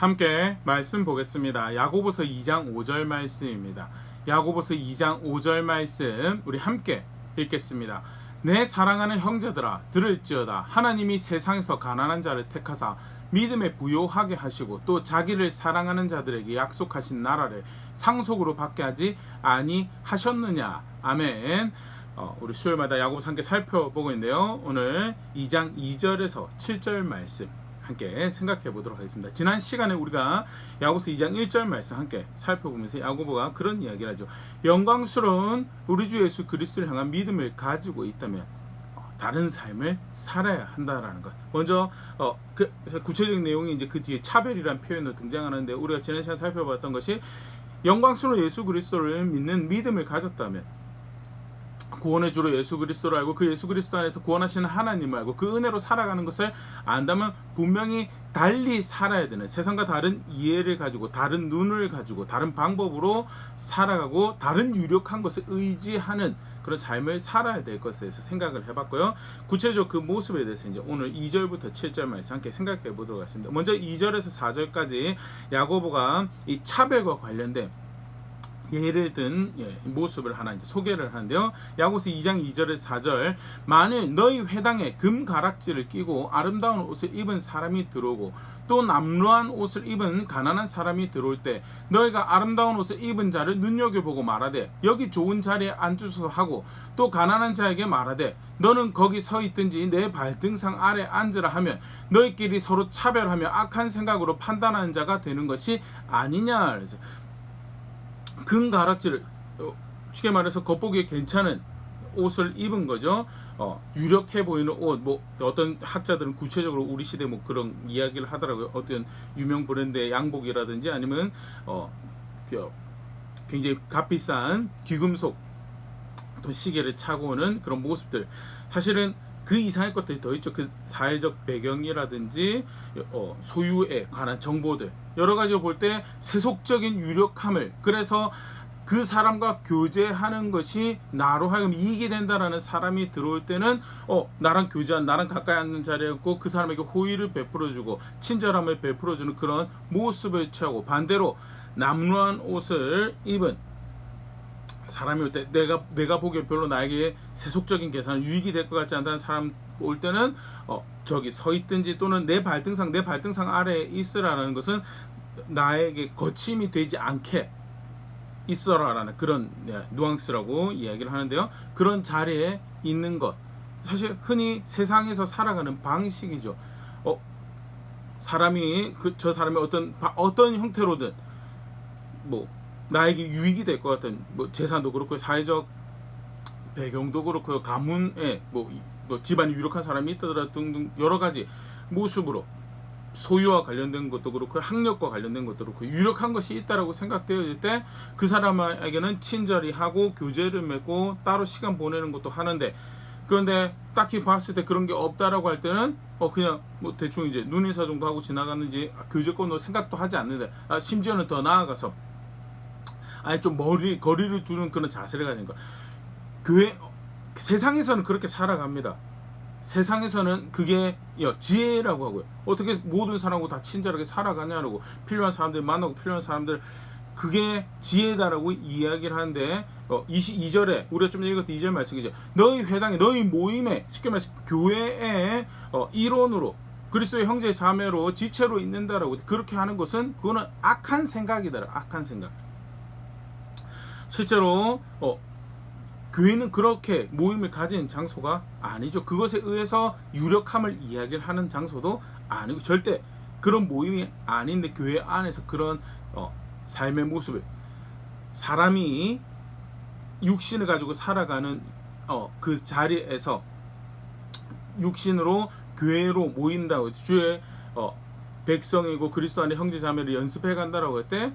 함께 말씀 보겠습니다. 야고보서 2장 5절 말씀입니다. 야고보서 2장 5절 말씀 우리 함께 읽겠습니다. 내 사랑하는 형제들아 들을지어다. 하나님이 세상에서 가난한 자를 택하사 믿음에 부요하게 하시고 또 자기를 사랑하는 자들에게 약속하신 나라를 상속으로 받게 하지 아니하셨느냐. 아멘. 우리 수요일마다 야고보서 함께 살펴보고 있는데요. 오늘 2장 2절에서 7절 말씀 함께 생각해 보도록 하겠습니다. 지난 시간에 우리가 야고보서 2장 1절 말씀 함께 살펴보면서 야고보가 그런 이야기를 하죠. 영광스러운 우리 주 예수 그리스도를 향한 믿음을 가지고 있다면 다른 삶을 살아야 한다라는 것. 먼저 구체적인 내용이 이제 그 뒤에 차별이라는 표현으로 등장하는데, 우리가 지난 시간에 살펴봤던 것이 영광스러운 예수 그리스도를 믿는 믿음을 가졌다면, 구원의 주로 예수 그리스도를 알고 그 예수 그리스도 안에서 구원하시는 하나님을 알고 그 은혜로 살아가는 것을 안다면 분명히 달리 살아야 되는, 세상과 다른 이해를 가지고 다른 눈을 가지고 다른 방법으로 살아가고 다른 유력한 것을 의지하는 그런 삶을 살아야 될 것에 대해서 생각을 해봤고요. 구체적으로 그 모습에 대해서 이제 오늘 2절부터 7절 말씀 함께 생각해 보도록 하겠습니다. 먼저 2절에서 4절까지 야고보가 이 차별과 관련된 예를 든 모습을 하나 이제 소개를 하는데요. 야고보서 2장 2절에서 4절. 만일 너희 회당에 금 가락지를 끼고 아름다운 옷을 입은 사람이 들어오고 또 남루한 옷을 입은 가난한 사람이 들어올 때 너희가 아름다운 옷을 입은 자를 눈여겨보고 말하되 여기 좋은 자리에 앉으소서 하고 또 가난한 자에게 말하되 너는 거기 서 있든지 내 발등상 아래 앉으라 하면 너희끼리 서로 차별하며 악한 생각으로 판단하는 자가 되는 것이 아니냐. 그래서 금 가락지를 쉽게 말해서 겉보기에 괜찮은 옷을 입은 거죠. 유력해 보이는 옷. 뭐 어떤 학자들은 구체적으로 우리 시대 뭐 그런 이야기를 하더라고요. 어떤 유명 브랜드의 양복이라든지 아니면 굉장히 값비싼 귀금속 또 시계를 차고 오는 그런 모습들. 사실은 그 이상의 것들이 더 있죠. 그 사회적 배경이라든지 소유에 관한 정보들, 여러 가지로 볼 때 세속적인 유력함을, 그래서 그 사람과 교제하는 것이 나로 하여금 이익이 된다라는 사람이 들어올 때는 나랑 교제한, 나랑 가까이 앉는 자리였고 그 사람에게 호의를 베풀어주고 친절함을 베풀어주는 그런 모습을 취하고, 반대로 남루한 옷을 입은 사람이 올 때 내가 보기에 별로 나에게 세속적인 계산 유익이 될 것 같지 않다는 사람 올 때는 저기 서 있든지 또는 내 발등상 아래에 있으라는 것은 나에게 거침이 되지 않게 있어라라는 그런 뉘앙스라고 이야기를 하는데요. 그런 자리에 있는 것, 사실 흔히 세상에서 살아가는 방식이죠. 사람이 저 사람이 어떤 형태로든 뭐 나에게 유익이 될 것 같은 뭐 재산도 그렇고 사회적 배경도 그렇고요, 가문에 뭐 집안이 유력한 사람이 있다더라 등등 여러 가지 모습으로 소유와 관련된 것도 그렇고 학력과 관련된 것도 그렇고 유력한 것이 있다라고 생각되어질 때 그 사람에게는 친절히 하고 교제를 맺고 따로 시간 보내는 것도 하는데, 그런데 딱히 봤을 때 그런 게 없다라고 할 때는 그냥 뭐 대충 이제 눈인사 정도 하고 지나가는지 교제권도 생각도 하지 않는데, 심지어는 더 나아가서 아니 좀 거리를 두는 그런 자세를 가진 거. 세상에서는 그렇게 살아갑니다. 세상에서는 그게 지혜라고 하고요. 어떻게 모든 사람하고 다 친절하게 살아가냐라고, 필요한 사람들 만나고 필요한 사람들, 그게 지혜다라고 이야기를 하는데 22절에 우리가 좀 읽었던 2절 말씀이죠. 너희 회당에, 너희 모임에, 쉽게 말해서 교회의 일원으로 그리스도의 형제 자매로 지체로 있는다라고, 그렇게 하는 것은 그거는 악한 생각이다. 악한 생각. 실제로 교회는 그렇게 모임을 가진 장소가 아니죠. 그것에 의해서 유력함을 이야기를 하는 장소도 아니고 절대 그런 모임이 아닌데, 교회 안에서 그런 삶의 모습을, 사람이 육신을 가지고 살아가는 그 자리에서 육신으로 교회로 모인다고, 주의 백성이고 그리스도 안에 형제자매를 연습해 간다라고 할 때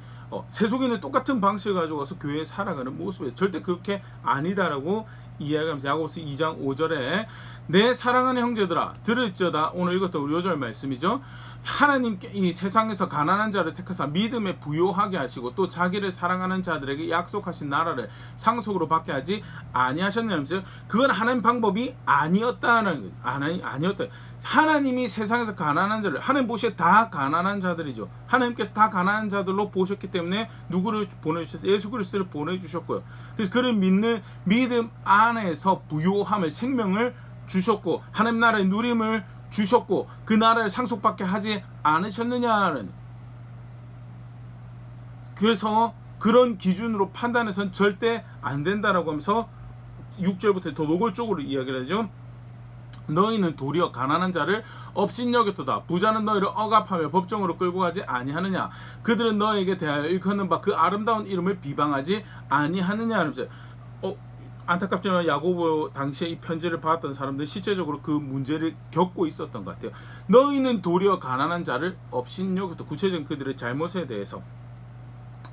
세속인은 똑같은 방식을 가지고 와서 교회에 살아가는 모습이 절대 그렇게 아니다라고 이야기하면서 야고보서 2장 5절에 내 사랑하는 형제들아 들을지어다, 오늘 읽었던 우리 요절 말씀이죠. 하나님께 이 세상에서 가난한 자를 택하사 믿음에 부요하게 하시고 또 자기를 사랑하는 자들에게 약속하신 나라를 상속으로 받게 하지 아니하셨냐면서요. 그건 하나님 방법이 아니었다는 거죠. 아니었다. 하나님이 세상에서 가난한 자를, 하나님 보시기에 다 가난한 자들이죠. 하나님께서 다 가난한 자들로 보셨기 때문에 누구를 보내주셨어요? 예수 그리스도를 보내주셨고요. 그래서 그를 믿는 믿음 안에서 부요함을, 생명을 주셨고 하나님 나라의 누림을 주셨고 그 나라를 상속받게 하지 않으셨느냐는, 그래서 그런 기준으로 판단해서는 절대 안 된다라고 하면서 6절부터 더 노골적으로 이야기를 하죠. 너희는 도리어 가난한 자를 업신여겼도다. 부자는 너희를 억압하며 법정으로 끌고 가지 아니하느냐. 그들은 너에게 대하여 일컫는 바 그 아름다운 이름을 비방하지 아니하느냐 하면서 안타깝지만 야고보 당시에 이 편지를 받았던 사람들은 실제적으로 그 문제를 겪고 있었던 것 같아요. 너희는 도리어 가난한 자를 업신여겼다. 구체적인 그들의 잘못에 대해서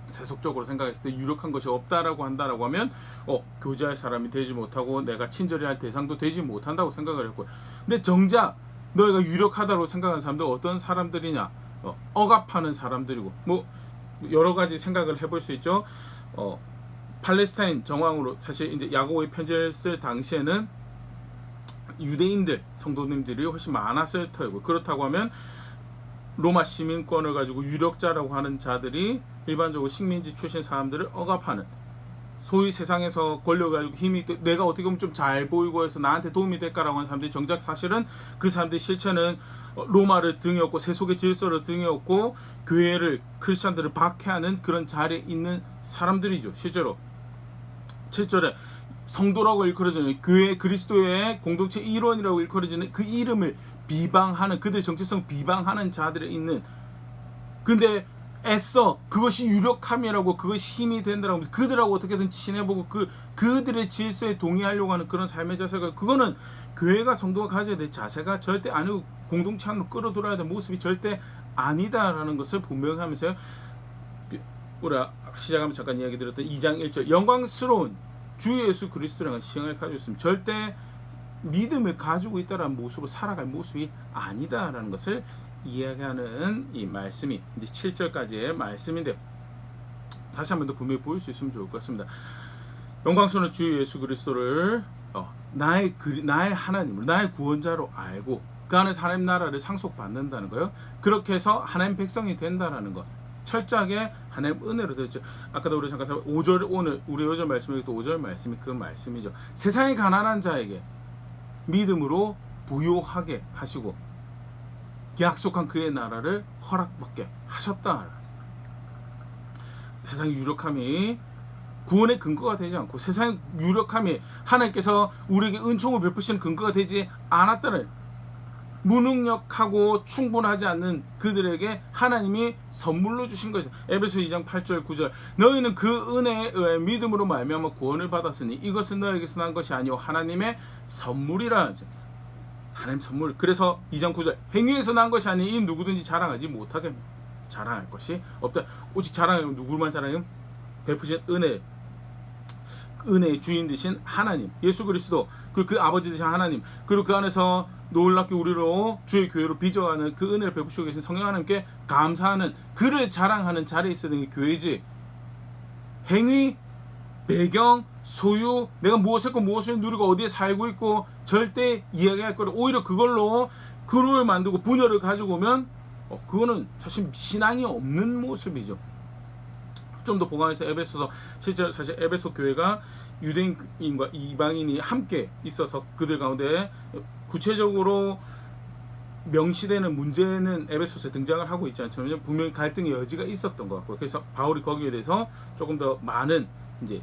세속적으로 생각했을 때 유력한 것이 없다라고 한다라고 하면 교제할 사람이 되지 못하고 내가 친절히 할 대상도 되지 못한다고 생각을 했고, 근데 정작 너희가 유력하다고 생각하는 사람들 어떤 사람들이냐? 억압하는 사람들이고, 뭐 여러 가지 생각을 해볼 수 있죠. 팔레스타인 정황으로 사실 이제 야고보의 편지를 쓸 당시에는 유대인들 성도님들이 훨씬 많았을 터이고, 그렇다고 하면 로마 시민권을 가지고 유력자라고 하는 자들이 일반적으로 식민지 출신 사람들을 억압하는, 소위 세상에서 권력을 가지고 힘이 있고 내가 어떻게 보면 좀 잘 보이고 해서 나한테 도움이 될까라고 하는 사람들이 정작 사실은 그 사람들의 실체는 로마를 등에 업고 세속의 질서를 등에 업고 교회를, 크리스찬들을 박해하는 그런 자리에 있는 사람들이죠. 실제로 7절에 성도라고 일컬어지는 교회 그리스도의 공동체 일원이라고 일컬어지는 그 이름을 비방하는, 그들의 정체성 비방하는 자들이 있는, 근데 애써 그것이 유력함이라고, 그것이 힘이 된다라고 하면서 그들하고 어떻게든 친해보고 그들의 질서에 동의하려고 하는 그런 삶의 자세가, 그거는 교회가 성도가 가져야 될 자세가 절대 아니고 공동체 안으로 끌어들어야 될 모습이 절대 아니다라는 것을 분명히 하면서요. 우리가 시작하면서 잠깐 이야기 드렸던 2장 1절 영광스러운 주 예수 그리스도라는 신앙을 가지고 있으면 절대 믿음을 가지고 있다라는 모습으로 살아갈 모습이 아니다라는 것을 이야기하는 이 말씀이 이제 7절까지의 말씀인데요. 다시 한 번 더 분명히 보일 수 있으면 좋을 것 같습니다. 영광스러운 주 예수 그리스도를 나의 하나님을, 나의 구원자로 알고 그 안에서 하나님 나라를 상속받는다는 거예요. 그렇게 해서 하나님 백성이 된다는 것, 철저하게 하나님 은혜로 되었죠. 아까도 우리 잠깐 5절, 오늘 우리 요절 말씀이 또 5절 말씀이 그 말씀이죠. 세상의 가난한 자에게 믿음으로 부요하게 하시고 약속한 그의 나라를 허락받게 하셨다. 세상의 유력함이 구원의 근거가 되지 않고, 세상의 유력함이 하나님께서 우리에게 은총을 베푸시는 근거가 되지 않았다는, 무능력하고 충분하지 않는 그들에게 하나님이 선물로 주신 것이다. 에베소 2장 8절 9절 너희는 그 은혜에 의해 믿음으로 말미암아 구원을 받았으니 이것은 너에게서 난 것이 아니오 하나님의 선물이라. 하나님 선물. 그래서 2장 9절 행위에서 난 것이 아니 이 누구든지 자랑하지 못하게 자랑할 것이 없다. 오직 자랑하면 누구만 자랑하면 베푸신 은혜의 주인 되신 하나님 예수 그리스도, 그리고 그 아버지 되신 하나님, 그리고 그 안에서 놀랍게 우리로 주의 교회로 빚어가는 그 은혜를 베푸시고 계신 성령 하나님께 감사하는, 그를 자랑하는 자리에 있어야 되는 게 교회지, 행위, 배경, 소유, 내가 무엇을 했고 무엇을 누리고 어디에 살고 있고 절대 이야기할 거를 오히려 그걸로 그룹을 만들고 분열을 가지고 오면 그거는 사실 신앙이 없는 모습이죠. 좀 더 보강해서 에베소서, 실제 사실 에베소 교회가 유대인과 이방인이 함께 있어서 그들 가운데 구체적으로 명시되는 문제는 에베소서에 등장을 하고 있지 않지만 분명히 갈등의 여지가 있었던 것 같고요. 그래서 바울이 거기에 대해서 조금 더 많은 이제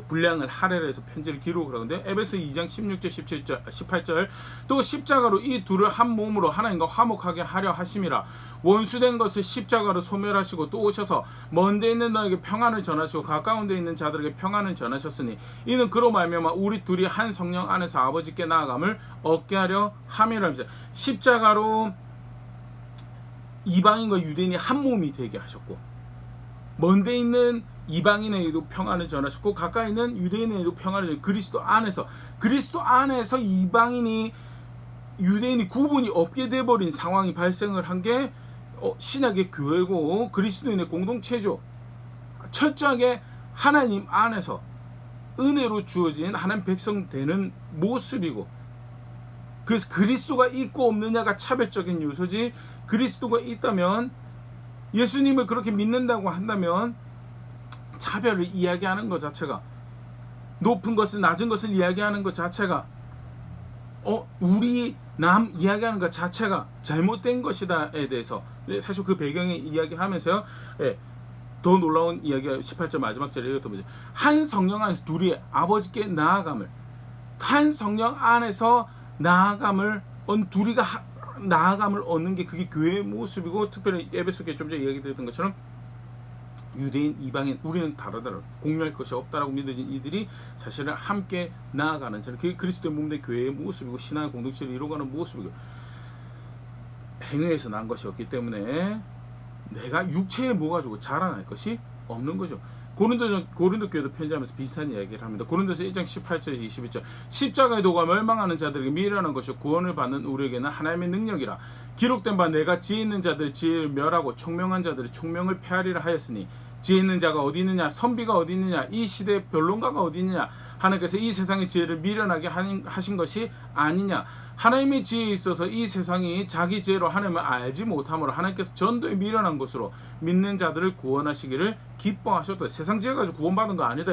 분량을 할애를 해서 편지를 기록을 하는데, 에베소 2장 16절 17절 18절 또 십자가로 이 둘을 한 몸으로 하나님과 화목하게 하려 하심이라. 원수된 것을 십자가로 소멸하시고 또 오셔서 먼데 있는 너에게 평안을 전하시고 가까운 데 있는 자들에게 평안을 전하셨으니 이는 그로 말미암아 우리 둘이 한 성령 안에서 아버지께 나아감을 얻게 하려 함이라. 십자가로 이방인과 유대인이 한 몸이 되게 하셨고, 먼데 있는 이방인에게도 평안을 전하셨고 가까이 있는 유대인에게도 평안을 전하셨고, 그리스도 안에서 이방인이 유대인이 구분이 없게 돼버린 상황이 발생을 한 게 신약의 교회고 그리스도인의 공동체죠. 철저하게 하나님 안에서 은혜로 주어진 하나님 백성 되는 모습이고, 그래서 그리스도가 있고 없느냐가 차별적인 요소지, 그리스도가 있다면, 예수님을 그렇게 믿는다고 한다면 차별을 이야기하는 것 자체가, 높은 것을 낮은 것을 이야기하는 것 자체가, 우리 남 이야기하는 것 자체가 잘못된 것이다에 대해서 사실 그 배경에 이야기하면서요, 더 놀라운 이야기가 18절 마지막 절에 이것도 뭐죠? 한 성령 안에서 둘이 아버지께 나아감을, 한 성령 안에서 나아감을 둘이가 나아감을 얻는 게 그게 교회의 모습이고, 특별히 에베소교회 좀 전에 이야기 드렸던 것처럼 유대인 이방인 우리는 다르다라, 공유할 것이 없다라고 믿어진 이들이 사실은 함께 나아가는 자는, 그게 그리스도의 몸 된 교회의 모습이고 신앙의 공동체를 이루어가는 모습이고, 행위에서 난 것이 없기 때문에 내가 육체에 뭐 가지고 자랑할 것이 없는 거죠. 고린도 교회도 편지하면서 비슷한 이야기를 합니다. 고린도서 1장 18절에서 21절, 십자가의 도가 멸망하는 자들에게 미련한 것이 구원을 받는 우리에게는 하나님의 능력이라. 기록된 바 내가 지혜 있는 자들의 지혜를 멸하고 총명한 자들의 총명을 폐하리라 하였으니, 지혜 있는 자가 어디 있느냐, 선비가 어디 있느냐, 이 시대의 변론가가 어디 있느냐, 하나님께서 이 세상의 지혜를 미련하게 하신 것이 아니냐. 하나님의 지혜에 있어서 이 세상이 자기 지혜로 하나님을 알지 못함으로 하나님께서 전도에 미련한 것으로 믿는 자들을 구원하시기를 기뻐하셨다. 세상 지혜 가지고 구원받은 거 아니다.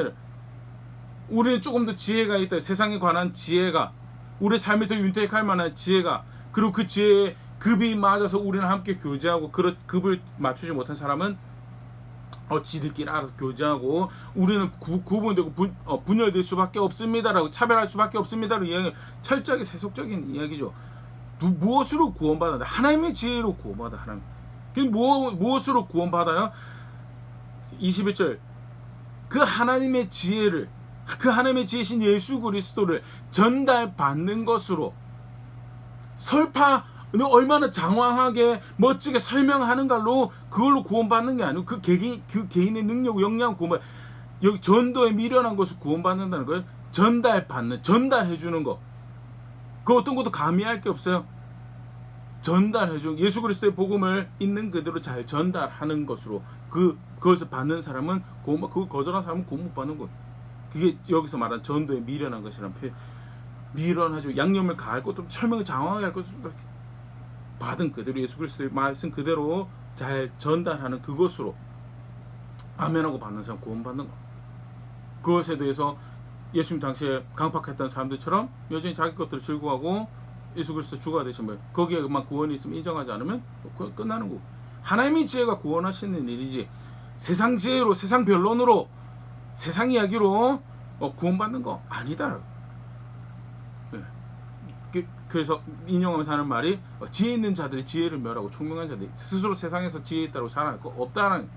우리는 조금 더 지혜가 있다. 세상에 관한 지혜가, 우리 삶에 더 윤택할 만한 지혜가, 그리고 그 지혜에 급이 맞아서 우리는 함께 교제하고, 그 급을 맞추지 못한 사람은 지들끼리 알아서 교제하고, 우리는 구분되고 분열될 수밖에 없습니다라고, 차별할 수밖에 없습니다라고 이야기, 철저하게 세속적인 이야기죠. 무엇으로 구원받았나? 하나님의 지혜로 구원받아. 하나님. 무엇으로 구원받아요? 21절, 그 하나님의 지혜를, 그 하나님의 지혜신 예수 그리스도를 전달받는 것으로, 너 얼마나 장황하게 멋지게 설명하는 걸로 그걸로 구원받는 게 아니고, 그 개인의 능력, 역량 구원받, 여기 전도에 미련한 것을 구원받는다는 거예요. 전달해주는 거. 그 어떤 것도 가미할 게 없어요. 전달해주는, 예수 그리스도의 복음을 있는 그대로 잘 전달하는 것으로, 그것을 받는 사람은 그걸 거절한 사람은 구원 못 받는 거예요. 그게 여기서 말한 전도에 미련한 것이라는 표현. 미련하죠. 양념을 가할 것도, 설명을 장황하게 할 것도, 받은 그대로 예수 그리스도의 말씀 그대로 잘 전달하는 그것으로 아멘하고 받는 사람 구원받는 거. 그것에 대해서 예수님 당시에 강팍했던 사람들처럼 여전히 자기 것들을 즐거워하고 예수 그리스도 주가 되신 거예요. 거기에만 구원이 있으면 인정하지 않으면 끝나는 거고. 하나님의 지혜가 구원하시는 일이지, 세상 지혜로, 세상 변론으로, 세상 이야기로 구원받는 거 아니다. 그래서 인용하면서 하는 말이, 지혜 있는 자들이 지혜를 멸하고 총명한 자들이 스스로 세상에서 지혜 있다고 자랑할 거 없다는.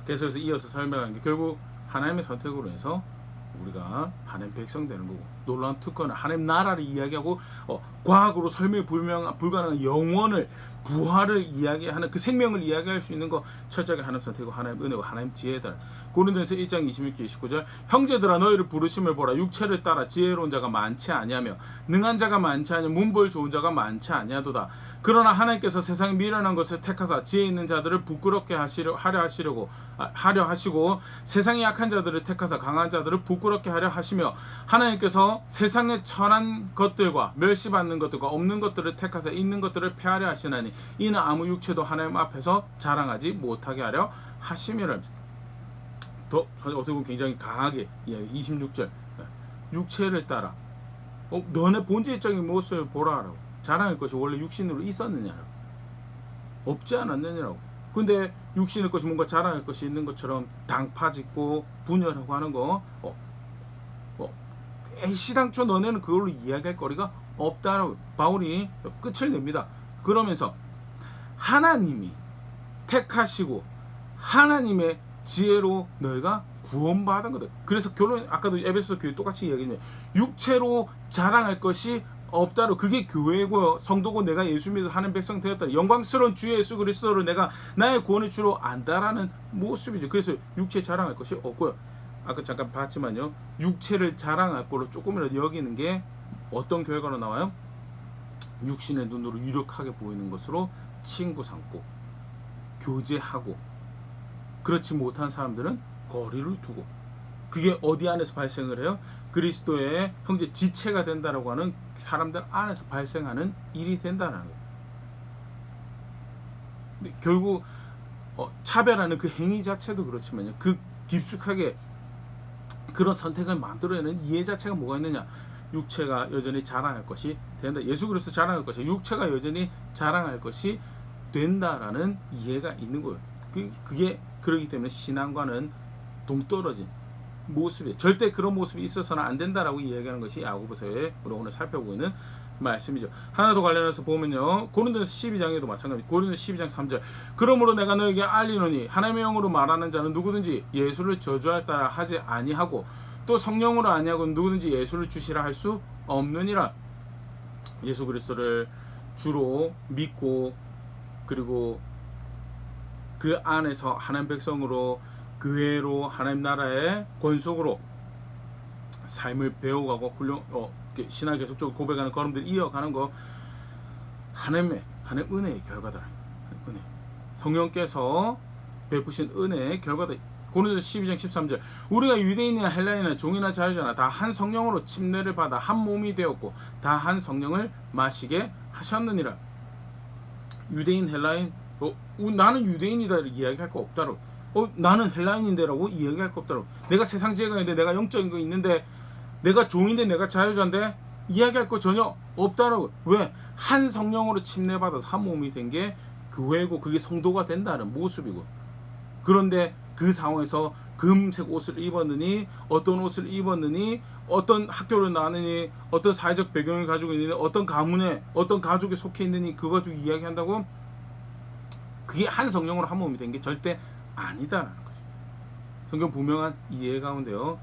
그래서 이어서 설명하는 게, 결국 하나님의 선택으로 해서 우리가 하나님 백성 되는 거고, 놀라운 특권을, 하나님 나라를 이야기하고, 과학으로 설명이 불가능한 영원을, 부활을 이야기하는, 그 생명을 이야기할 수 있는 거, 철저하게 하나님 선택이고 하나님 은혜고 하나님 지혜다. 고린도전서 1장 26절 29절, 형제들아 너희를 부르심을 보라. 육체를 따라 지혜로운 자가 많지 아니하며 능한 자가 많지 아니하며 문벌 좋은 자가 많지 아니하도다. 그러나 하나님께서 세상에 미련한 것을 택하사 지혜 있는 자들을 부끄럽게 하려 하시고, 세상에 약한 자들을 택하사 강한 자들을 부끄럽게 하려 하시며, 하나님께서 세상에 천한 것들과 멸시받는 것들과 없는 것들을 택하사 있는 것들을 폐하려 하시나니, 이는 아무 육체도 하나님 앞에서 자랑하지 못하게 하려 하심이라. 더 어떻게 보면 굉장히 강하게 26절, 육체를 따라 너네 본질적인 모습을 보라라고. 자랑할 것이 원래 육신으로 있었느냐라고, 없지 않았느냐라고. 근데 육신의 것이 뭔가 자랑할 것이 있는 것처럼 당파짓고 분열하고 하는 거, 시당초 너네는 그걸로 이야기할 거리가 없다라고 바울이 끝을 냅니다. 그러면서 하나님이 택하시고 하나님의 지혜로 너희가 구원받은 거다. 그래서 결론, 아까도 에베소 교회 똑같이 이야기했는데, 육체로 자랑할 것이 없다로. 그게 교회고 성도고 내가 예수 믿어 하는 백성 되었다. 영광스러운 주 예수 그리스도를 내가 나의 구원의 주로 안다라는 모습이죠. 그래서 육체 자랑할 것이 없고요. 아까 잠깐 봤지만요, 육체를 자랑할 거로 조금이라도 여기는 게 어떤 교회가로 나와요? 육신의 눈으로 유력하게 보이는 것으로 친구 삼고 교제하고, 그렇지 못한 사람들은 거리를 두고, 그게 어디 안에서 발생을 해요? 그리스도의 형제 지체가 된다라고 하는 사람들 안에서 발생하는 일이 된다는 거예요. 근데 결국 차별하는 그 행위 자체도 그렇지만요, 그 깊숙하게 그런 선택을 만들어내는 이해 자체가 뭐가 있느냐? 육체가 여전히 자랑할 것이 된다. 예수 그리스도 자랑할 것이, 육체가 여전히 자랑할 것이 된다라는 이해가 있는 거예요. 그게 그렇기 때문에 신앙과는 동떨어진 모습이에요. 절대 그런 모습이 있어서는 안 된다라고 이야기하는 것이 야고보서에 우리 오늘 살펴보고 있는 말씀이죠. 하나 더 관련해서 보면요, 고린도서 12장에도 마찬가지. 고린도서 12장 3절. 그러므로 내가 너에게 알리노니 하나님의 영으로 말하는 자는 누구든지 예수를 저주할 따라 하지 아니하고 또 성령으로 아니하고 누구든지 예수를 주시라 할 수 없느니라. 예수 그리스도를 주로 믿고, 그리고 그 안에서 하나님 백성으로, 교회로, 하나님 나라의 권속으로 삶을 배워가고 신앙 계속적으로 고백하는 걸음들 이어가는 거, 하나님의 은혜의 결과다. 은혜, 성령께서 베푸신 은혜의 결과다. 고린도서 12장 13절. 우리가 유대인이나 헬라인이나 종이나 자유자나 다 한 성령으로 침례를 받아 한 몸이 되었고 다 한 성령을 마시게 하셨느니라. 유대인, 헬라인, 나는 유대인이다 이렇게 이야기할 거 없다로, 나는 헬라인인데라고 이야기할 거 없다로, 내가 세상 지혜가 있는데, 내가 영적인 거 있는데, 내가 종인데, 내가 자유자인데 이야기할 거 전혀 없다라고. 왜? 한 성령으로 침례받아서 한 몸이 된 게 교회고, 그게 성도가 된다는 모습이고. 그런데 그 상황에서 금색 옷을 입었느니, 어떤 옷을 입었느니, 어떤 학교를 나느니, 어떤 사회적 배경을 가지고 있느니, 어떤 가문에, 어떤 가족에 속해 있느니, 그거 가지고 이야기한다고? 그게 한 성령으로 한 몸이 된 게 절대 아니다라는 거죠. 성경 분명한 이해 가운데요,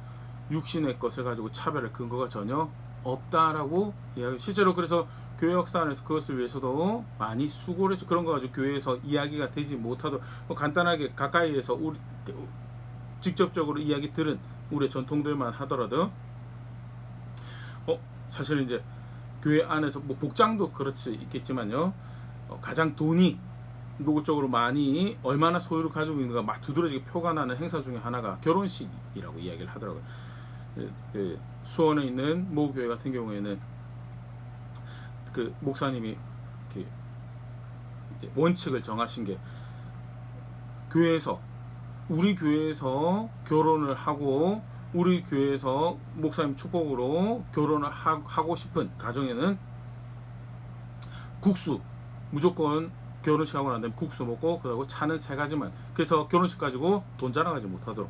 육신의 것을 가지고 차별할 근거가 전혀 없다라고 이야기. 실제로 그래서 교회 역사 안에서 그것을 위해서도 많이 수고를 했죠. 그런 거 가지고 교회에서 이야기가 되지 못하도록 간단하게 가까이에서 우리 직접적으로 이야기 들은 우리의 전통들만 하더라도 사실 이제 교회 안에서 뭐 복장도 그렇지 있겠지만요, 가장 돈이 노골적으로 많이 얼마나 소유를 가지고 있는가 막 두드러지게 표가 나는 행사 중에 하나가 결혼식이라고 이야기를 하더라고요. 그 수원에 있는 모 교회 같은 경우에는 그 목사님이 이렇게 원칙을 정하신 게, 교회에서, 우리 교회에서 결혼을 하고 우리 교회에서 목사님 축복으로 결혼을 하고 싶은 가정에는 국수, 무조건 결혼식 하고 난 다음에 국수 먹고, 그리고 차는 3가지만. 그래서 결혼식 가지고 돈 자랑하지 못하도록,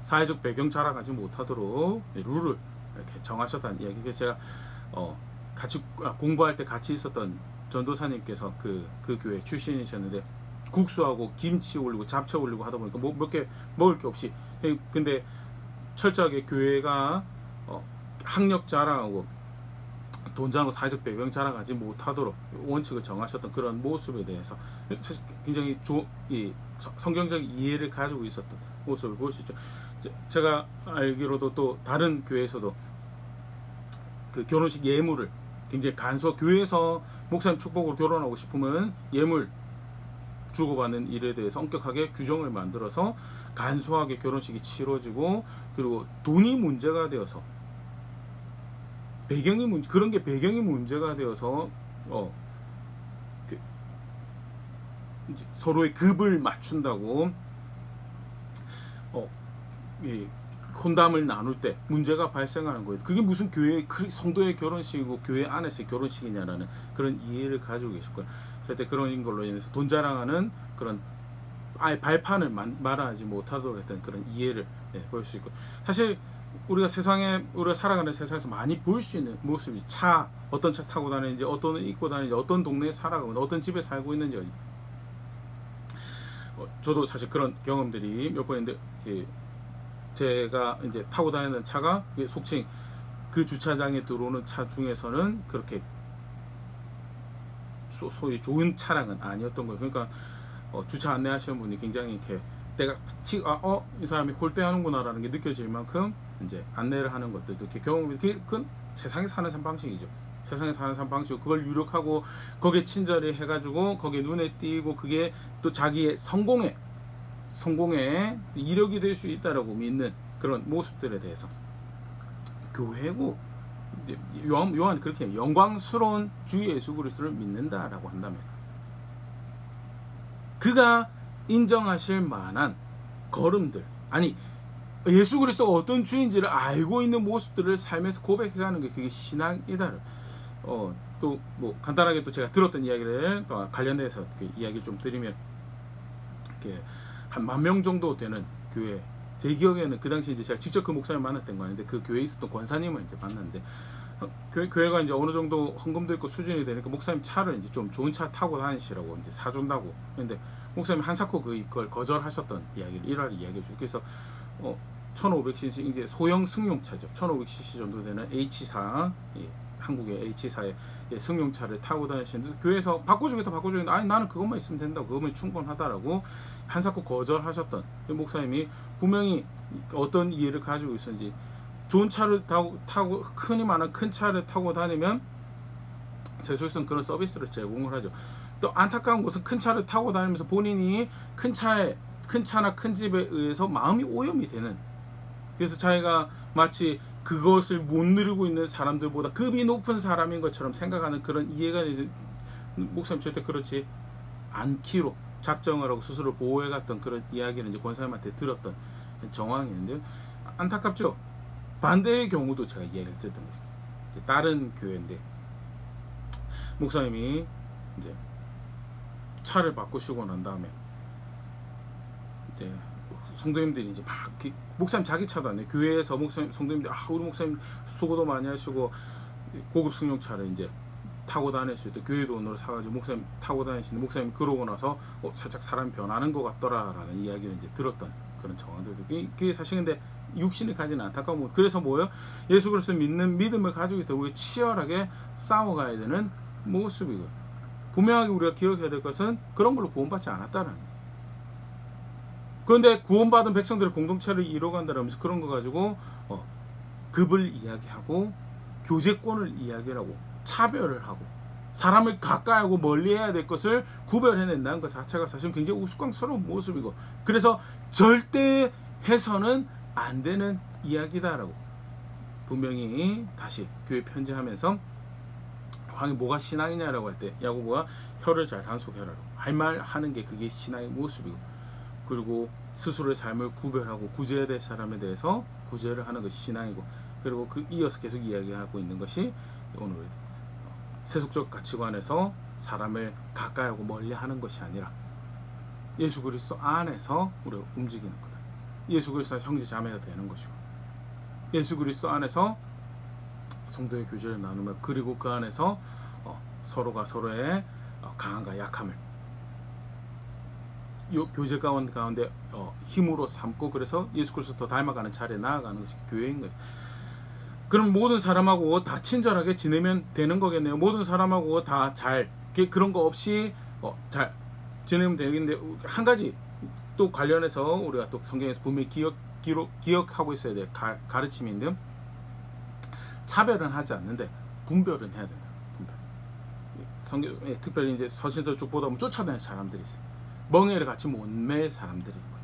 사회적 배경 자랑하지 못하도록 룰을 이렇게 정하셨다는 이야기. 그래서 제가 같이 공부할 때 같이 있었던 전도사님께서 그 교회 출신이셨는데, 국수하고 김치 올리고 잡채 올리고 하다 보니까 몇 개 먹을 게 없이, 근데 철저하게 교회가 학력 자랑하고 돈 자랑하고 사회적 배경 자랑하지 못하도록 원칙을 정하셨던 그런 모습에 대해서 사실 굉장히 성경적 이해를 가지고 있었던 모습을 볼 수 있죠. 제가 알기로도 또 다른 교회에서도 그 결혼식 예물을 굉장히 교회에서 목사님 축복으로 결혼하고 싶으면 예물 주고받는 일에 대해서 엄격하게 규정을 만들어서 간소하게 결혼식이 치러지고, 그리고 돈이 문제가 되어서 그런 게 배경이 문제가 되어서 이제 서로의 급을 맞춘다고 혼담을 나눌 때 문제가 발생하는 거예요. 그게 무슨 성도의 결혼식이고 교회 안에서의 결혼식이냐라는 그런 이해를 가지고 계실 거예요. 절대 그런 걸로 인해서 돈 자랑하는 그런 아예 발판을 말하지 못하도록 했던 그런 이해를 볼 수 있고, 사실 우리가 살아가는 세상에서 많이 볼 수 있는 모습이, 어떤 차 타고 다니는지, 어떤 옷 입고 다니는지, 어떤 동네에 살아가고 어떤 집에 살고 있는지. 저도 사실 그런 경험들이 몇 번 있는데, 제가 이제 타고 다니는 차가 속칭 그 주차장에 들어오는 차 중에서는 그렇게 소위 좋은 차량은 아니었던 거예요. 그러니까 주차 안내하시는 분이 굉장히 이렇게 내가 이 사람이 홀대하는구나라는 게 느껴질 만큼 이제 안내를 하는 것들도 이렇게 경험이, 그건 세상에 사는 방식이죠. 세상에 사는 삶 방식, 그걸 유력하고 거기에 친절히 해가지고 거기에 눈에 띄고 그게 또 자기의 성공에 이력이 될 수 있다라고 믿는 그런 모습들에 대해서 교회고, 요한 그렇게 영광스러운 주 예수 그리스도를 믿는다라고 한다면 그가 인정하실 만한 걸음들, 아니 예수 그리스도가 어떤 주인지를 알고 있는 모습들을 삶에서 고백해가는 게 그게 신앙이다. 또 뭐 간단하게 또 제가 들었던 이야기를 또 관련해서 이야기를 좀 드리면, 한 10,000명 정도 되는 교회, 제 기억에는 그 당시 이제 제가 직접 그 목사님 만났던 거 아닌데 그 교회에 있었던 권사님을 이제 만났는데, 교회가 이제 어느 정도 헌금도 있고 수준이 되니까 목사님 차를 이제 좀 좋은 차 타고 다니시라고 이제 사준다고. 근데 목사님 한사코 그걸 거절하셨던 이야기를 일화를 이야기해 주고, 그래서 1500cc 이제 소형 승용차죠. 1500cc 정도 되는 H4, 한국의 H4의 승용차를 타고 다니시는데, 교회에서 바꿔주겠다 아니 나는 그것만 있으면 된다고, 그것만 충분하다라고 한사코 거절하셨던 목사님이 분명히 어떤 이해를 가지고 있었는지, 좋은 차를 타고 흔히 말하는 큰 차를 타고 다니면 세속에서는 그런 서비스를 제공을 하죠. 또 안타까운 것은 큰 차를 타고 다니면서 본인이 큰 차나 큰 집에 의해서 마음이 오염이 되는, 그래서 자기가 마치 그것을 못 누리고 있는 사람들보다 급이 높은 사람인 것처럼 생각하는 그런 이해가 이제, 목사님 절대 그렇지 않기로 작정을 하고 스스로 보호해갔던 그런 이야기를 이제 권사님한테 들었던 정황이 있는데요. 안타깝죠. 반대의 경우도 제가 이야기를 듣던 거죠. 다른 교회인데 목사님이 이제 차를 바꾸시고 난 다음에 이제 성도님들이 이제 막 목사님 자기 차도 아니에요. 교회에서 성도님들 우리 목사님 수고도 많이 하시고 고급 승용차를 이제 타고 다닐 수 있다. 교회 돈으로 사가지고 목사님 타고 다니시는데, 목사님 그러고 나서 살짝 사람이 변하는 것 같더라라는 이야기를 이제 들었던 그런 정황들도, 그게 사실 근데 육신이 가지는 안타까운, 그래서 뭐예요? 예수 그리스도 믿는 믿음을 가지고 있다. 우리가 치열하게 싸워가야 되는 모습이고, 분명하게 우리가 기억해야 될 것은 그런 걸로 구원받지 않았다는 거예요. 그런데 구원받은 백성들의 공동체를 이뤄간다면서 그런 거 가지고 급을 이야기하고 교제권을 이야기하고 차별을 하고 사람을 가까이하고 멀리해야 될 것을 구별해낸다는 것 자체가 사실 굉장히 우스꽝스러운 모습이고, 그래서 절대 해서는 안 되는 이야기다라고 분명히 다시 교회 편지하면서, 왕이 뭐가 신앙이냐라고 할 때 야고보가 혀를 잘 단속해라라고 할 말 하는 게 그게 신앙의 모습이고, 그리고 스스로의 삶을 구별하고 구제해야 될 사람에 대해서 구제를 하는 것이 신앙이고, 그리고 그 이어서 계속 이야기하고 있는 것이 오늘 세속적 가치관에서 사람을 가까이하고 멀리하는 것이 아니라 예수 그리스도 안에서 우리가 움직이는 거다. 예수 그리스도 형제 자매가 되는 것이고, 예수 그리스도 안에서 성도의 교제를 나누며, 그리고 그 안에서 서로가 서로의 강함과 약함을 교제 가운데 힘으로 삼고, 그래서 예수 그리스도 더 닮아가는 차례에 나아가는 것이 교회인 거죠. 그럼 모든 사람하고 다 친절하게 지내면 되는 거겠네요. 모든 사람하고 다 잘 그런 거 없이 잘 지내면 되는데, 한 가지 또 관련해서 우리가 또 성경에서 분명히 기억하고 있어야 될 가르침인데, 차별은 하지 않는데 분별은 해야 된다. 분별. 성경에 특별히 이제 서신서 쭉 보다 보면 쫓아다니는 사람들이 있어요. 멍에를 같이 못 맬 사람들이 있고,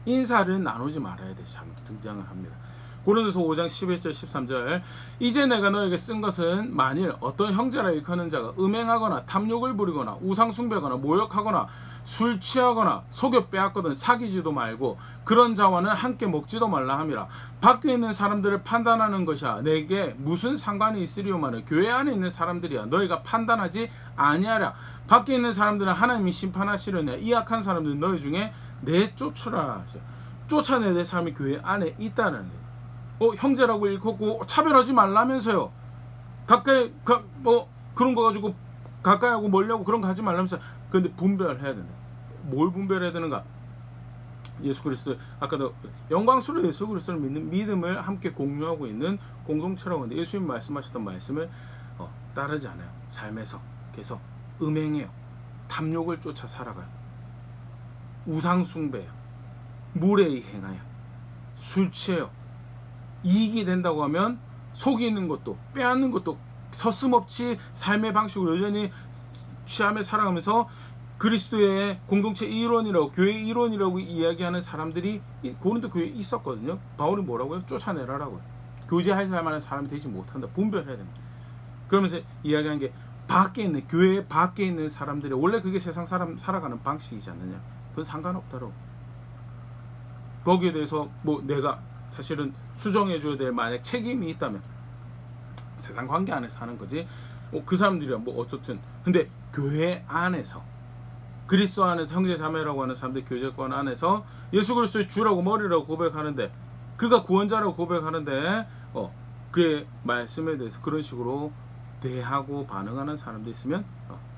인사를 나누지 말아야 될 사람도 등장을 합니다. 고린도서 5장 11절 13절, 이제 내가 너에게 쓴 것은 만일 어떤 형제라 일컫는 자가 음행하거나 탐욕을 부리거나 우상숭배하거나 모욕하거나 술 취하거나 속여 빼앗거든 사귀지도 말고 그런 자와는 함께 먹지도 말라 함이라. 밖에 있는 사람들을 판단하는 것이야 내게 무슨 상관이 있으리오마는 교회 안에 있는 사람들이야 너희가 판단하지 아니하랴. 밖에 있는 사람들은 하나님이 심판하시려냐. 이 악한 사람들은 너희 중에 내쫓으라. 쫓아내야 될 사람이 교회 안에 있다는 거예요. 형제라고 일컫고 차별하지 말라면서요. 가까이 그런 거 가지고 가까이 하고 멀리하고 그런 거 하지 말라면서. 근데 분별해야 된다. 뭘 분별해야 되는가? 예수 그리스도, 아까도 영광스러운 예수 그리스도를 믿는 믿음을 함께 공유하고 있는 공동체라고 하는데, 예수님 말씀하셨던 말씀을 따르지 않아요. 삶에서 계속 음행해요. 탐욕을 쫓아 살아가요. 우상숭배해요. 무례히 행하여 술 취해요. 이익이 된다고 하면 속이는 것도 빼앗는 것도 서슴없이 삶의 방식으로 여전히 취함에 살아가면서 그리스도의 공동체 일원이라고, 교회 일원이라고 이야기하는 사람들이 고린도 교회에 있었거든요. 바울이 뭐라고요? 쫓아내라라고요. 교제할 만한 사람이 되지 못한다. 분별해야 됩니다. 그러면서 이야기한 게 밖에 있는, 교회 밖에 있는 사람들이 원래 그게 세상 사람 살아가는 방식이지 않느냐. 그건 상관없다고. 거기에 대해서 뭐 내가 사실은 수정해줘야 될 만약 책임이 있다면 세상 관계 안에서 하는 거지. 그 사람들이야 뭐 어떻든. 근데 교회 안에서, 그리스도 안에서 형제 자매라고 하는 사람들 교제권 안에서 예수 그리스도의 주라고 머리라고 고백하는데, 그가 구원자라고 고백하는데 그의 말씀에 대해서 그런 식으로 대하고 반응하는 사람도 있으면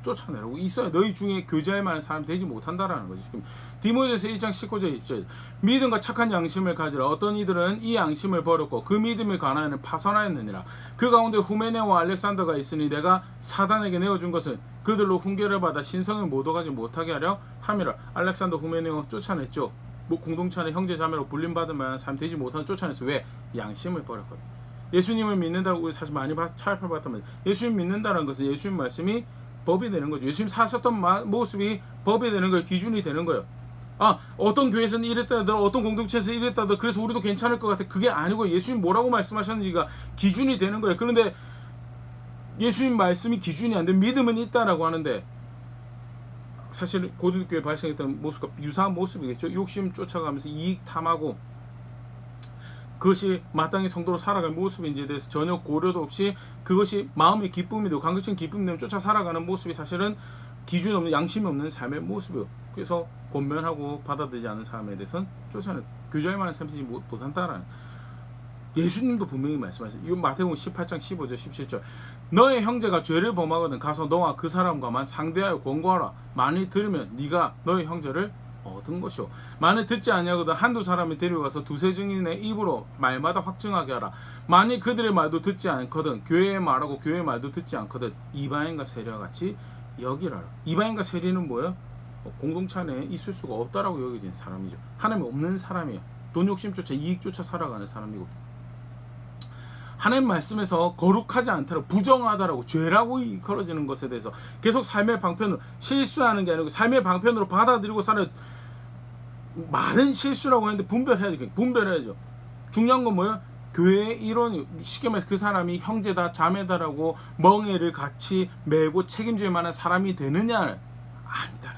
쫓아내라고 있어요. 너희 중에 교제할 만한 사람이 되지 못한다라는 거죠. 지금 디모데서 1장 19절 20절 믿음과 착한 양심을 가지라. 어떤 이들은 이 양심을 버렸고 그 믿음에 관하여는 파선하였느니라. 그 가운데 후메네와 알렉산더가 있으니 내가 사단에게 내어준 것은 그들로 훈계를 받아 신성을 못 얻어가지 못하게 하려 함이라. 알렉산더 후메네와 쫓아냈죠. 뭐 공동체 안에 형제 자매로 불림받을 만한 사람 되지 못하는 쫓아냈어. 왜? 양심을 버렸거든. 예수님을 믿는다고 우리 사실 많이 차별받았다면, 예수님 믿는다는 것은 예수님 말씀이 법이 되는 거죠. 예수님 사셨던 모습이 법이 되는 거예요. 기준이 되는 거예요. 어떤 교회에서는 이랬다더라, 어떤 공동체에서 이랬다더라, 그래서 우리도 괜찮을 것 같아. 그게 아니고 예수님 뭐라고 말씀하셨는지가 기준이 되는 거예요. 그런데 예수님 말씀이 기준이 안 되면 믿음은 있다라고 하는데, 사실 고린도 교회에 발생했던 모습과 유사한 모습이겠죠. 욕심 쫓아가면서 이익 탐하고 그것이 마땅히 성도로 살아갈 모습인지에 대해서 전혀 고려도 없이 그것이 마음의 기쁨이 되고 감격적인 기쁨이 되면 쫓아 살아가는 모습이 사실은 기준 없는, 양심이 없는 삶의 모습이에요. 그래서 권면하고 받아들이지 않는 사람에 대해서는 쫓아내, 교제할 만한 삶이지 못한다라는, 예수님도 분명히 말씀하셨어요. 이건 마태복음 18장 15절 17절 너의 형제가 죄를 범하거든 가서 너와 그 사람과만 상대하여 권고하라. 만일 들으면 네가 너의 형제를 얻은 것이요, 만일 듣지 아니하거든 한두 사람이 데려가서 두세 증인의 입으로 말마다 확증하게 하라. 만일 그들의 말도 듣지 않거든 교회의 말하고 교회의 말도 듣지 않거든 이방인과 세리와 같이 여기라라. 이방인과 세리는 뭐예요? 공동체 안에 있을 수가 없다라고 여겨진 사람이죠. 하나님이 없는 사람이에요. 돈 욕심조차 이익조차 살아가는 사람이고, 하나님 말씀에서 거룩하지 않다라고, 부정하다라고, 죄라고 걸어지는 것에 대해서 계속 삶의 방편으로, 실수하는 게 아니고 삶의 방편으로 받아들이고 사는, 말은 실수라고 했는데 분별해야죠. 중요한 건 뭐예요? 교회의 일원이, 쉽게 말해서 그 사람이 형제다 자매다라고 멍에를 같이 메고 책임질 만한 사람이 되느냐? 아니다.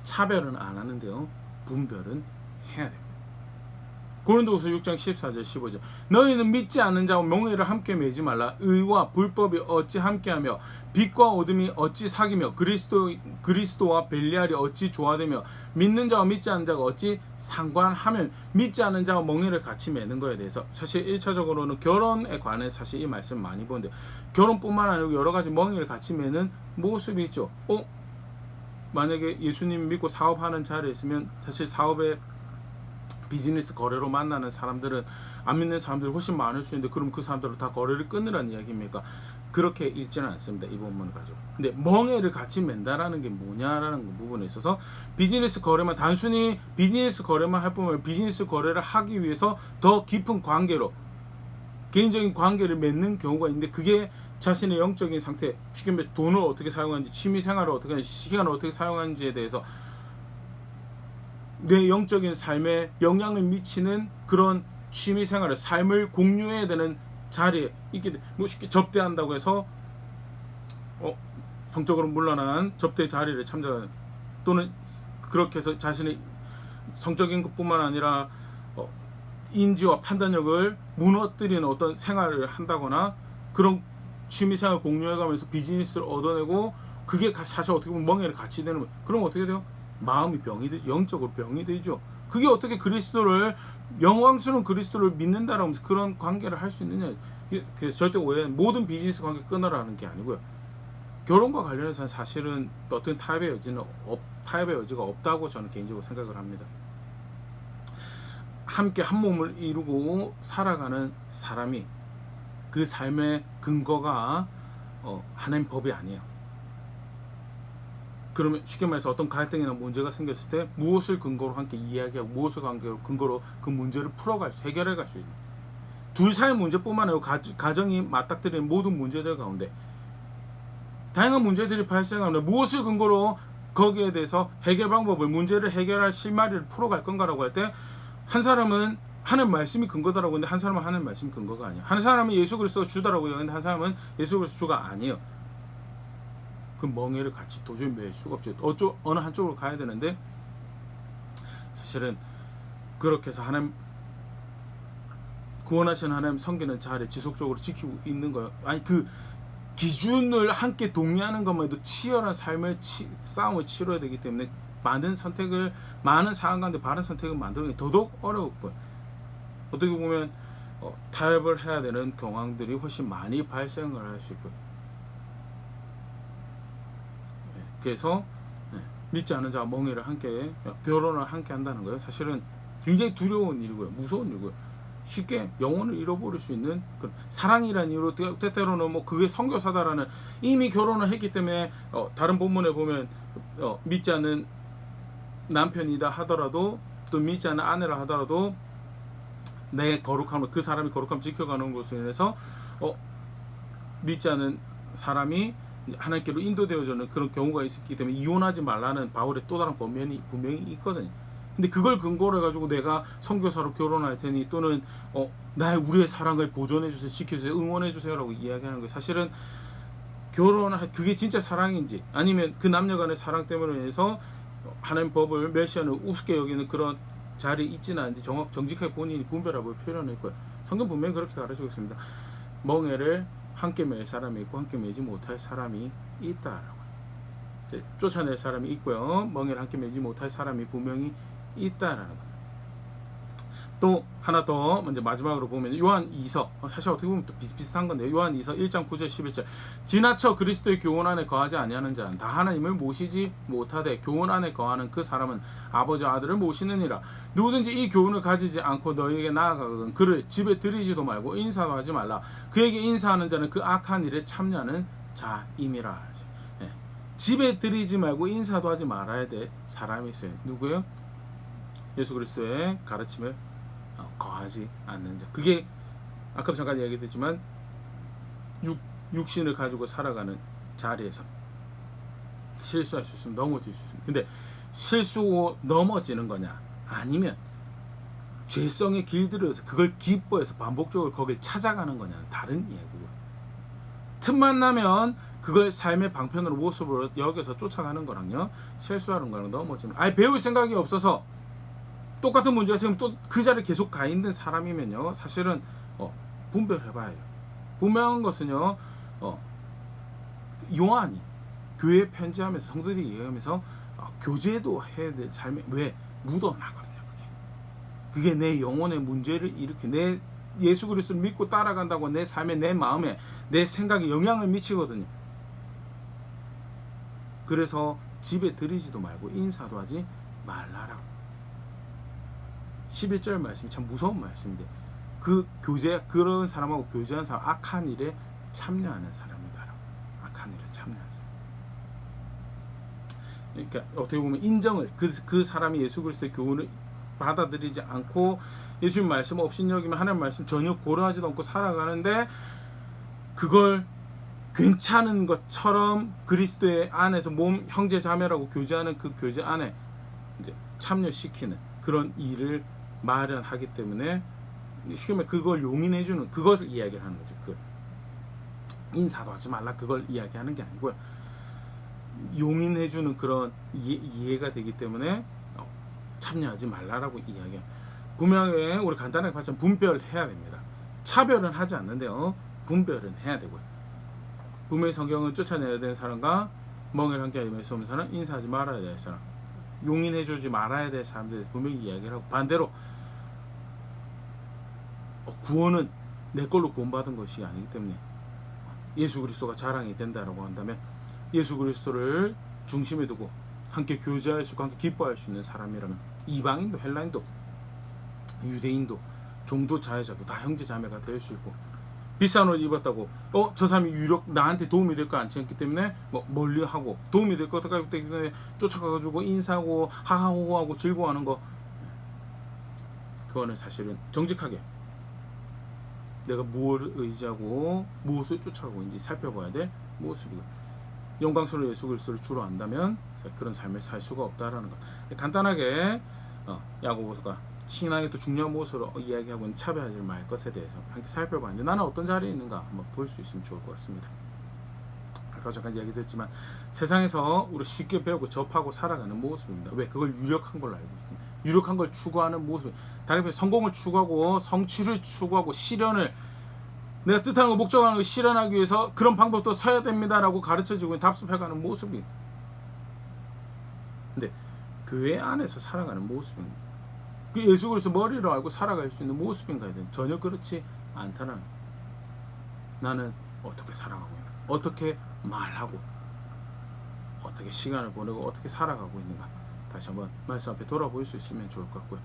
차별은 안 하는데요, 분별은 해야 됩니다. 고린도후서 6장 14절 15절 너희는 믿지 않는 자와 멍에를 함께 매지 말라. 의와 불법이 어찌 함께하며 빛과 어둠이 어찌 사귀며 그리스도와 벨리알이 어찌 조화되며 믿는 자와 믿지 않는 자가 어찌 상관하면, 믿지 않는 자와 멍에를 같이 매는 거에 대해서 사실 1차적으로는 결혼에 관해 사실 이 말씀 많이 보는데, 결혼뿐만 아니고 여러 가지 멍에를 같이 매는 모습이 있죠. 만약에 예수님 믿고 사업하는 자리에 있으면 사실 사업에 비즈니스 거래로 만나는 사람들은 안 믿는 사람들이 훨씬 많을 수 있는데, 그럼 그 사람들을 다 거래를 끊으라는 이야기입니까? 그렇게 읽지는 않습니다. 이 본문을 가지고. 근데 멍에를 같이 맨다라는 게 뭐냐라는 부분에 있어서, 비즈니스 거래만, 단순히 비즈니스 거래만 할 뿐만 아니라 비즈니스 거래를 하기 위해서 더 깊은 관계로, 개인적인 관계를 맺는 경우가 있는데, 그게 자신의 영적인 상태, 쉽게 말해서 돈을 어떻게 사용하는지, 취미 생활을 어떻게 하는지, 시간을 어떻게 사용하는지에 대해서 내 영적인 삶에 영향을 미치는 그런 취미생활을, 삶을 공유해야 되는 자리에 있게 돼. 뭐 쉽게 접대한다고 해서 성적으로 물러난 접대 자리를 참석하는, 또는 그렇게 해서 자신의 성적인 것뿐만 아니라 인지와 판단력을 무너뜨리는 어떤 생활을 한다거나, 그런 취미생활을 공유해가면서 비즈니스를 얻어내고, 그게 사실 어떻게 보면 멍에를 같이 되는 거예요. 그럼 어떻게 돼요? 마음이 병이 되죠. 영적으로 병이 되죠. 그게 어떻게 그리스도를, 영광스러운 그리스도를 믿는다라고 하면서 그런 관계를 할 수 있느냐. 그래서 절대 오해는, 모든 비즈니스 관계 끊어라는 게 아니고요, 결혼과 관련해서는 사실은 어떤 타협의 여지가 없다고 저는 개인적으로 생각을 합니다. 함께 한 몸을 이루고 살아가는 사람이, 그 삶의 근거가 하나님 법이 아니에요. 그러면 쉽게 말해서 어떤 갈등이나 문제가 생겼을 때 무엇을 근거로 함께 이야기하고 무엇을 근거로 그 문제를 풀어갈 수, 해결해 갈 수 있는, 둘 사이 문제뿐만 아니고 가정이 맞닥뜨리는 모든 문제들 가운데 다양한 문제들이 발생하는데 무엇을 근거로 거기에 대해서 해결 방법을 문제를 해결할 실마리를 풀어갈 건가라고 할 때 한 사람은 하는 말씀이 근거다라고 하는데 한 사람은 하는 말씀이 근거가 아니에요. 한 사람은 예수 그리스도 주다라고 하는데 한 사람은 예수 그리스도 주가 아니에요. 그 멍해를 같이 도저히 맬 수가 없죠. 어느 한쪽으로 가야 되는데 사실은 그렇게 해서 하나님 구원하신 하나님 섬기는 자를 지속적으로 지키고 있는 거예요. 아니 그 기준을 함께 동의하는 것만 해도 치열한 싸움을 치러야 되기 때문에 많은 상황 가운데 바른 선택을 만드는 게 더더욱 어려웠고요. 어떻게 보면 타협을 해야 되는 경황들이 훨씬 많이 발생을 할 수 있고요. 그래서 믿지 않은 자와 멍에를 함께 결혼을 함께 한다는 거예요. 사실은 굉장히 두려운 일이고요. 무서운 일이고요. 쉽게 영혼을 잃어버릴 수 있는 그런 사랑이라는 이유로 때때로는 뭐 그게 선교사다라는 이미 결혼을 했기 때문에 다른 본문에 보면 믿지 않는 남편이다 하더라도 또 믿지 않는 아내라 하더라도 내 거룩함을 그 사람이 거룩함을 지켜가는 것으로 인해서 믿지 않는 사람이 하나님께로 인도되어지는 그런 경우가 있었기 때문에 이혼하지 말라는 바울의 또 다른 권면이 분명히 있거든요. 근데 그걸 근거로 해가지고 내가 선교사로 결혼할 테니 또는 우리의 사랑을 보존해 주세요, 지켜주세요, 응원해 주세요라고 이야기하는 거예요. 사실은 그게 진짜 사랑인지 아니면 그 남녀간의 사랑 때문에 인해서 하나님 법을 메시아는 우습게 여기는 그런 자리에 있지는 않은지 정직하게 본인이 분별하고 표현했고요. 성경 분명히 그렇게 가르치고 있습니다. 멍에를 함께 맬 사람이 있고 함께 매지 못할 사람이 있다라고. 쫓아낼 사람이 있고요. 멍에를 함께 매지 못할 사람이 분명히 있다라는 겁니다. 또 하나 더 먼저 마지막으로 보면 요한 2서 사실 어떻게 보면 또 비슷한 건데 요한 2서 1장 9절 11절 지나쳐 그리스도의 교훈 안에 거하지 아니하는 자는 다 하나님을 모시지 못하되 교훈 안에 거하는 그 사람은 아버지와 아들을 모시느니라. 누구든지 이 교훈을 가지지 않고 너희에게 나아가거든 그를 집에 들이지도 말고 인사도 하지 말라. 그에게 인사하는 자는 그 악한 일에 참여하는 자임이라. 집에 들이지 말고 인사도 하지 말아야 될 사람이 있어요. 누구예요? 예수 그리스도의 가르침을 거하지 않는 자. 그게 아까 잠깐 얘기했지만 육신을 가지고 살아가는 자리에서 실수할 수 있으면 넘어질 수 있습니다. 근데 실수고 넘어지는 거냐 아니면 죄성에 길들여서 그걸 기뻐해서 반복적으로 거길 찾아가는 거냐는 다른 이야기고요. 틈만 나면 그걸 삶의 방편으로 모습으로 여겨서 쫓아가는 거랑요 실수하는 거랑 넘어지면 아예 배울 생각이 없어서 똑같은 문제가 생기면 또 그 자리에 계속 가 있는 사람이면요 사실은 분별해봐야죠. 분명한 것은요 요한이 교회에 편지하면서 성도들이 얘기하면서 교제도 해야 될 삶에 왜 묻어나거든요. 그게 내 영혼의 문제를 일으켜 내 예수 그리스도를 믿고 따라간다고 내 삶에 내 마음에 내 생각에 영향을 미치거든요. 그래서 집에 들이지도 말고 인사도 하지 말라라고. 11절 말씀이 참 무서운 말씀인데 그런 사람하고 교제하는 사람 악한 일에 참여하는 사람이다라고. 악한 일에 참여하는 사람. 그러니까 어떻게 보면 인정을 그 사람이 예수 그리스도의 교훈을 받아들이지 않고 예수님 말씀 업신여기면 하나님 말씀 전혀 고려하지도 않고 살아가는데 그걸 괜찮은 것처럼 그리스도의 안에서 몸 형제 자매라고 교제하는 그 교제 안에 이제 참여시키는 그런 일을 마련하기 때문에 쉽게 말해 그걸 용인해주는 그것을 이야기를 하는 거죠. 그 인사도 하지 말라 그걸 이야기하는 게 아니고요. 용인해주는 그런 이해가 되기 때문에 참여하지 말라라고 이야기해요. 분명히 우리 간단하게 봤지만 분별해야 됩니다. 차별은 하지 않는데요. 분별은 해야 되고요. 분명히 성경은 쫓아내야 되는 사람과 멍에를 함께 하며 있는 사람, 인사하지 말아야 될 사람, 용인해주지 말아야 될 사람들 분명히 이야기를 하고 반대로 구원은 내 걸로 구원받은 것이 아니기 때문에 예수 그리스도가 자랑이 된다라고 한다면 예수 그리스도를 중심에 두고 함께 교제할 수 있고 함께 기뻐할 수 있는 사람이라면 이방인도 헬라인도 유대인도 종도 자유자도 다 형제 자매가 될 수 있고 비싼 옷 입었다고 저 사람이 유력 나한테 도움이 될 거 않기 때문에 멀리하고 도움이 될 것 같기 때문에 쫓아가가지고 인사하고 하하호호하고 즐거워하는 거 그거는 사실은 정직하게 내가 무엇을 의지하고 무엇을 쫓아가고 있는지 살펴봐야 될 모습이고, 영광스러운 예수 그리스도를 주로 안다면 그런 삶을 살 수가 없다라는 것. 간단하게 야고보서가 신앙의 또 중요한 모습으로 이야기하고 있는 차별하지 말 것에 대해서 함께 살펴봤는데, 나는 어떤 자리에 있는가 한번 볼 수 있으면 좋을 것 같습니다. 아까 잠깐 이야기했지만 세상에서 우리 쉽게 배우고 접하고 살아가는 모습입니다. 왜? 그걸 유력한 걸로 알고 있습니다. 유력한 걸 추구하는 모습. 다른 편에 성공을 추구하고 성취를 추구하고 실현을, 내가 뜻하는 거 목적하는 걸 실현하기 위해서 그런 방법도 써야 됩니다라고 가르쳐주고 답습해가는 모습이. 근데 교회 안에서 살아가는 모습입니다. 그 예수 그리스도 머리로 알고 살아갈 수 있는 모습인가에 대한 전혀 그렇지 않다는. 나는 어떻게 살아가고 있는가, 어떻게 말하고 어떻게 시간을 보내고 어떻게 살아가고 있는가, 다시 한번 말씀 앞에 돌아볼 수 있으면 좋을 것 같고요.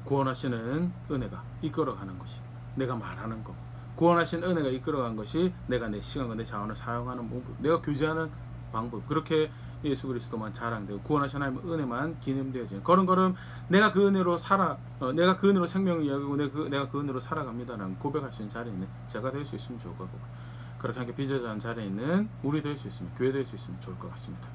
구원하시는 은혜가 이끌어가는 것이 내가 말하는 거고, 구원하신 은혜가 이끌어가는 것이 내가 내 시간과 내 자원을 사용하는 방법, 내가 교제하는 방법, 그렇게 예수 그리스도만 자랑되고 구원하신 하나님의 은혜만 기념되어지는 걸음걸음 내가 그 은혜로 살아, 내가 그 은혜로 생명을 이야기하고 내가 그 은혜로 살아갑니다라는 고백할 수 있는 자리에 있는 제가 될 수 있으면 좋을 것 같고, 그렇게 함께 빚어지는 자리에 있는 우리 될 수 있으면, 교회 될 수 있으면 좋을 것 같습니다.